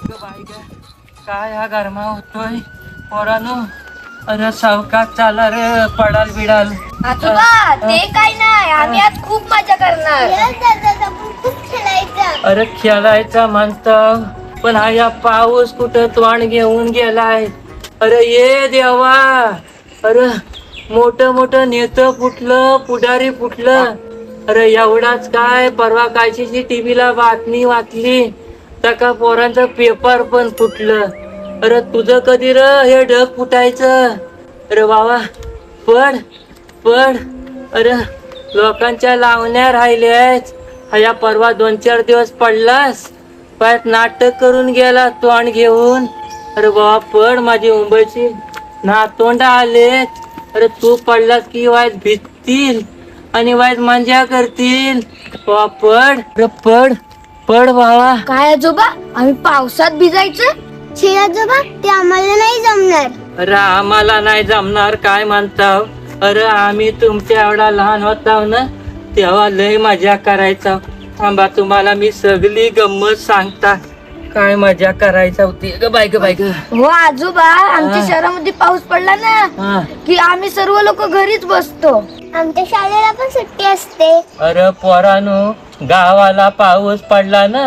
काय हा गरमा होतोय पोरानो. अरे सावकाश चाला रे, पडाल बिडाल. आजोबा ते काय नाही, आम्ही आज खूप मजा करणार. खूप खेळायचं. अरे खेळायचा म्हणता, पण हा या पाऊस कुठं तोंड घेऊन गेलाय. अरे ये देवा. अरे मोठं नेतं फुटलं, पुढारी फुटलं. अरे एवढाच काय, परवा कायची टीव्हीला बातमी वाचली का पोरांचं पेपर पण फुटलं. अरे तुझं कधी र हे ढग फुटायचं. अरे बाबा पड पड. अरे लोकांच्या लावण्या राहिल्याच. या परवा 2-4 दिवस पडलास, पायात नाटक करून गेला तोंड घेऊन. अरे बाबा पड, माझी मुंबईची नातोंड आलेत. अरे तू पडलास की वाईट भिजतील आणि वाईट मजा करतील. बाबा पड रे, पड पड बाबा. काय आजोबा, आम्ही पावसात भिजायचं? छे आजोबा, ते आम्हाला नाही जमणार. अरे आम्हाला नाही जमणार काय म्हणताव. अरे आम्ही तुमच्या एवढा लहान होताव ना, तेव्हा लय मजा करायचा. थांबा तुम्हाला मी सगळी गंमत सांगता, काय मजा करायचा होती. ग बाय ग बाय ग. हो आजोबा, आमच्या शहरामध्ये पाऊस पडला ना की आम्ही सर्व लोक घरीच बसतो. आमच्या शाळेला पण सुट्टी असते. अरे पोरानो, गावाला पाऊस पडला ना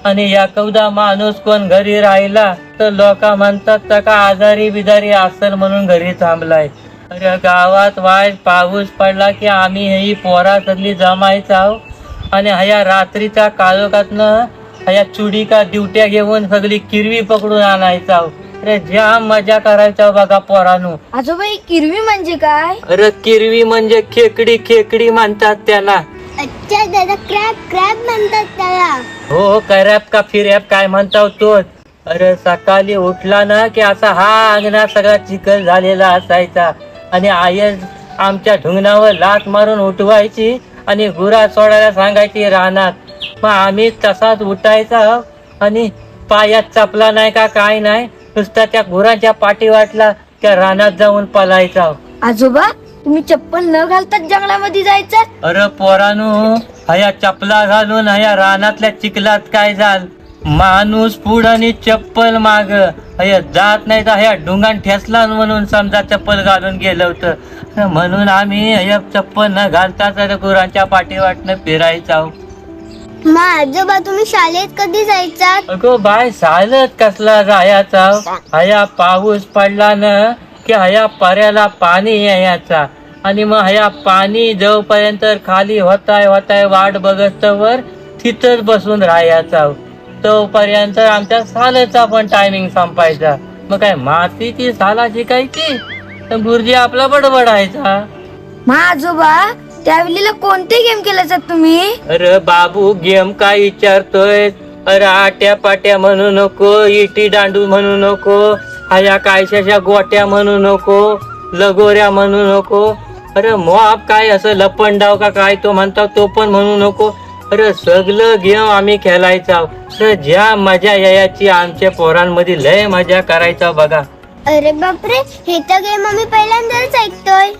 आणि एखादा माणूस कोण घरी राहिला तर लोक म्हणतात का आजारी बिजारी असेल म्हणून घरी थांबलाय. अरे गावात वाईट पाऊस पडला की आम्ही ही पोरा सगळी जमायचा आणि ह्या रात्रीच्या काळोखातनं ह्या चुडी का ड्युट्या घेऊन सगळी किरवी पकडून आणायचा. अरे जाम मजा करायचा बघा पोरानो. आजोबा ही किरवी म्हणजे काय? अरे किरवी म्हणजे खेकडी म्हणतात त्याला. अच्छा दादा, क्रॅब म्हणतात त्याला. हो करॅप का फिरॅप काय म्हणताव तो. अरे सकाळी उठला ना की असा हा अंगणा सगळा चिखल झालेला असायचा आणि आई आमच्या ढुंगणावर लात मारून उठवायची आणि गुरा सोडायला सांगायची रानात. मग आम्ही तसाच उठायचा आणि पायात चपला नाही का काय नाही, नुसता त्या गुरांच्या पाठी वाटला त्या रानात जाऊन पलायचा. आजोबा तुम्ही चप्पल न घालताच जंगलामध्ये जायचं? अरे पोरानो, हया चपला घालून हया रानातल्या चिखलात काय झाल. माणूस पुढ आणि चप्पल माग. हया जात नाही तर हया डुंगान ठेसला म्हणून समजा चप्पल घालून गेलं होतं. म्हणून आम्ही हया चप्पल न घालताच गुरांच्या पाठी वाटणं फिरायचा. मग आजोबा तुम्ही शाळेत कधी जायचा? अगो बाय चालत कसला जायचा. हया पाऊस पडला ना की हया पर्याला पाणी यायचा आणि मग हया पाणी जोपर्यंत खाली होताय वाट बघत वर तिथंच बसून राहायचा. तोपर्यंत आमच्या सालाचा पण टायमिंग संपायचा. मग काय मातीची साला शिकायची तर गुरुजी आपला बडबडायचा. मग आजोबा त्यावेळेला कोणते गेम खेळायचा तुम्ही? अरे बाबू गेम काय विचारतोय. अरे आट्या पाट्या म्हणू नको, इटी दांडू म्हणू नको, हया कायशाच्या गोट्या म्हणू नको, लगोऱ्या म्हणू नको. अरे मॉप काय असं लपंडाव का काय तो म्हणता तो पण म्हणू नको. अरे सगळं गेम आम्ही खेळायचा. तर ज्या मजा यायची आमच्या पोरांमध्ये लय मजा करायचा बघा. अरे बापरे, हे तर गेम आम्ही पहिल्यांदाच ऐकतोय.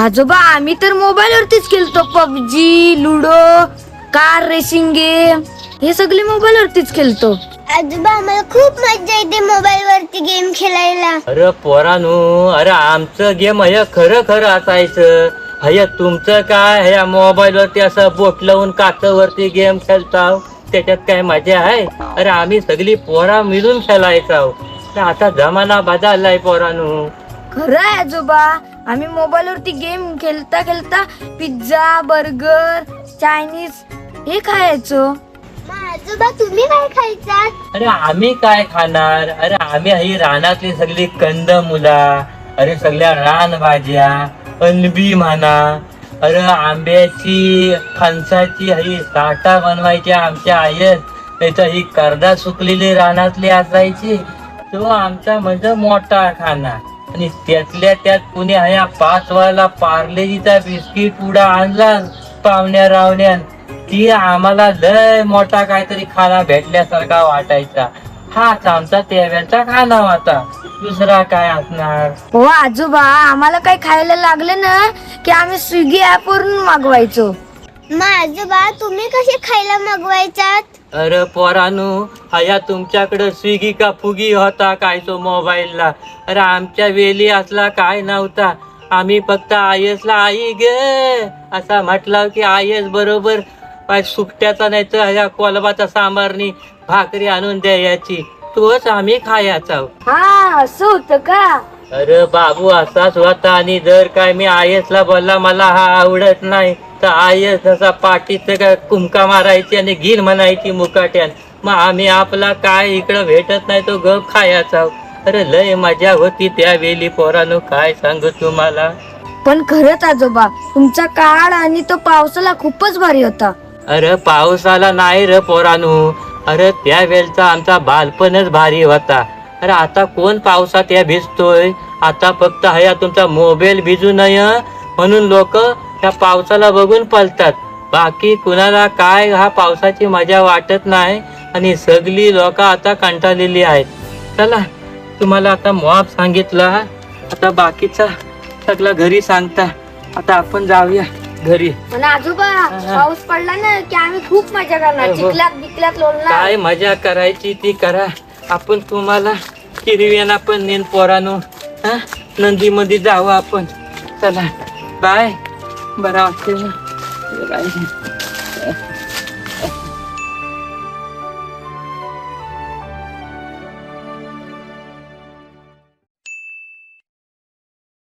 आजोबा आम्ही तर मोबाईल वरतीच खेळतो. PUBG, ludo, car racing game हे सगळे मोबाईल वरतीच खेळतो. आजोबा आम्हाला खूप मजा येते मोबाईल वरती गेम खेळायला. अरे पोरानो, अरे आमचं गेम हे खरं असायचं. हया तुमचं काय ह्या मोबाईल वरती असं बोट लावून काचावरती गेम खेळताव, त्याच्यात काय मजा आहे. अरे आम्ही सगळी पोरा मिळून खेळायचो. आता जमाना बदललाय पोरानो. खरं आहे आजोबा, आम्ही मोबाईल वरती गेम खेळता खेळता पिझ्झा, बर्गर, चायनीज हे खायचो. आजोबा तुम्ही काय खायचा? अरे आम्ही काय खाणार. अरे आम्ही ही रानातली सगळी कंद मुला, अरे सगळ्या रानभाज्या, अनबी म्हणा, अरे आंब्याची फणसाची ही साठा बनवायची आमच्या आईत. नाही तर ही कर्दा सुकलेली रानातली असायची. तो आमचा म्हणजे मोठा खाना. आणि त्यातल्या त्यात कुणी ह्या 5 वाला पार्लेजीचा बिस्किट पुडा आणला पाहुण्या रावण्यान, ती आम्हाला लय मोठा काहीतरी खाना भेटल्यासारखा वाटायचा. हाच आमचा तेव्हाचा खाना होता, दुसरा काय असणार. हो आजोबा, आम्हाला काही खायला लागलं ना की आम्ही स्विगी ऍप वरून मागवायचो. मग आजोबा तुम्ही कसे खायला मागवायचात? अरे पोरानू, हया तुमच्याकडे स्विगी का फुगी होता काय तो मोबाईलला? अरे आमच्या वेली असला काय नव्हता. आम्ही फक्त आयसला आई ग असा म्हटला की आयस बरोबर सुकट्याचा नाही तर ह्या कोलबाचा सांबारनी भाकरी आणून द्यायची, तोच आम्ही खायचा. हा असं होतं का? अरे बाबू असाच होता. आणि जर काय मी आयसला बोलला मला हा आवडत नाही तर आयस जसा पाठीत काय कुंका मारायची आणि गिर म्हणायची मुकाट्यान. मग आम्ही आपला काय इकडं भेटत नाही तो गप खायचा. अरे लय मजा होती त्या वेली पोरानो, काय सांगू तुम्हाला. पण खरंच आजोबा तुमचा काळ आणि तो पावसाला खूपच भारी होता. अरे पावसाला नाही रे पोरानू, अरे त्या वेळचा आमचा बालपणच भारी होता. अरे आता कोण पावसात या भिजतोय? आता फक्त हया तुमचा मोबाईल भिजू नये म्हणून लोक त्या पावसाला बघून पळतात. बाकी कुणाला काय हा पावसाची मजा वाटत नाही. आणि सगळी लोक आता कंटाळलेली आहेत. चला तुम्हाला आता मॉप सांगितला, आता बाकीचा सगळा घरी सांगता. आता आपण जाऊया घरी. पण आजोबा पाऊस पडला ना की आम्ही खूप मजा करणार, चिखलात बिकलात लोळणार. काय मजा करायची ती करा. आपण तुम्हाला हिरव्याना पण नेन पोरानो. नंदी मध्ये जाऊ आपण. चला बाय. बरा वाटते. बाय.